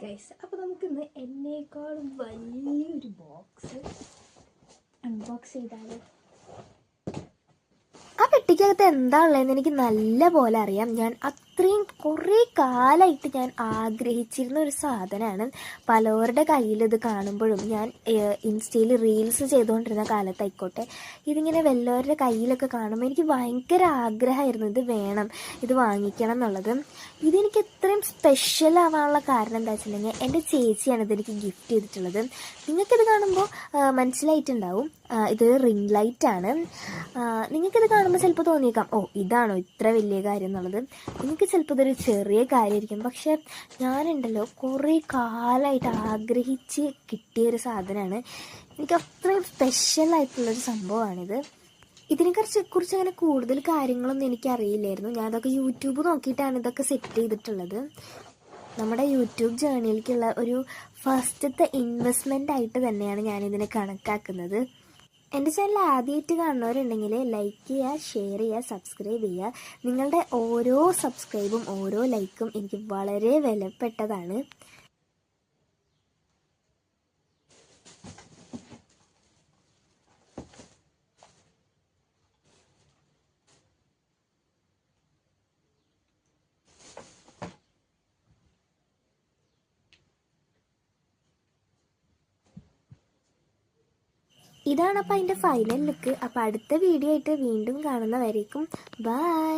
Guys, അപ്പോൾ നമുക്കിന്ന് എന്നേക്കാളും വലിയൊരു ബോക്സ് അൺബോക്സ് ചെയ്താലോ? ആ പെട്ടിക്കകത്ത് എന്താ ഉള്ളതെന്ന് എനിക്ക് നല്ല പോലെ അറിയാം. ഞാൻ അത്രയും കുറേ കാലമായിട്ട് ഞാൻ ആഗ്രഹിച്ചിരുന്ന ഒരു സാധനമാണ്. പലവരുടെ കയ്യിൽ ഇത് കാണുമ്പോഴും ഞാൻ ഇൻസ്റ്റയിൽ റീൽസ് ചെയ്തുകൊണ്ടിരുന്ന കാലത്തായിക്കോട്ടെ, ഇതിങ്ങനെ വല്ലവരുടെ കയ്യിലൊക്കെ കാണുമ്പോൾ എനിക്ക് ഭയങ്കര ആഗ്രഹമായിരുന്നു ഇത് വേണം, ഇത് വാങ്ങിക്കണം എന്നുള്ളത്. ഇതെനിക്ക് ഇത്രയും സ്പെഷ്യൽ ആവാനുള്ള കാരണം എന്താ വെച്ചിട്ടുണ്ടെങ്കിൽ എൻ്റെ ചേച്ചിയാണ് ഇതെനിക്ക് ഗിഫ്റ്റ് ചെയ്തിട്ടുള്ളത്. നിങ്ങൾക്കിത് കാണുമ്പോൾ മനസ്സിലായിട്ടുണ്ടാവും, ഇതൊരു റിംഗ് ലൈറ്റാണ്. നിങ്ങൾക്കിത് കാണുമ്പോൾ ചിലപ്പോൾ തോന്നിയേക്കാം, ഓ ഇതാണോ ഇത്ര വലിയ കാര്യം എന്നുള്ളത്. നിങ്ങൾക്ക് ചിലപ്പോൾ ഇതൊരു ചെറിയ കാര്യമായിരിക്കും, പക്ഷെ ഞാനുണ്ടല്ലോ കുറേ കാലമായിട്ട് ആഗ്രഹിച്ച് കിട്ടിയൊരു സാധനമാണ്. എനിക്ക് അത്രയും സ്പെഷ്യലായിട്ടുള്ളൊരു സംഭവമാണിത്. ഇതിനെക്കുറിച്ച് അങ്ങനെ കൂടുതൽ കാര്യങ്ങളൊന്നും എനിക്കറിയില്ലായിരുന്നു. ഞാൻ അതൊക്കെ യൂട്യൂബ് നോക്കിയിട്ടാണ് ഇതൊക്കെ സെറ്റ് ചെയ്തിട്ടുള്ളത്. നമ്മുടെ യൂട്യൂബ് ജേർണിയിലേക്കുള്ള ഒരു ഫസ്റ്റത്തെ ഇൻവെസ്റ്റ്മെൻ്റ് ആയിട്ട് തന്നെയാണ് ഞാനിതിനെ കണക്കാക്കുന്നത്. എൻ്റെ ചാനൽ ആദ്യമായിട്ട് കാണുന്നവരുണ്ടെങ്കിൽ ലൈക്ക് ചെയ്യുക, ഷെയർ ചെയ്യുക, സബ്സ്ക്രൈബ് ചെയ്യുക. നിങ്ങളുടെ ഓരോ സബ്സ്ക്രൈബും ഓരോ ലൈക്കും എനിക്ക് വളരെ വിലപ്പെട്ടതാണ്. ഇതാണ് അപ്പോൾ അതിൻ്റെ ഫൈനൽ ലുക്ക്. അപ്പോൾ അടുത്ത വീഡിയോ ആയിട്ട് വീണ്ടും കാണുന്നവരേക്കും ബൈ.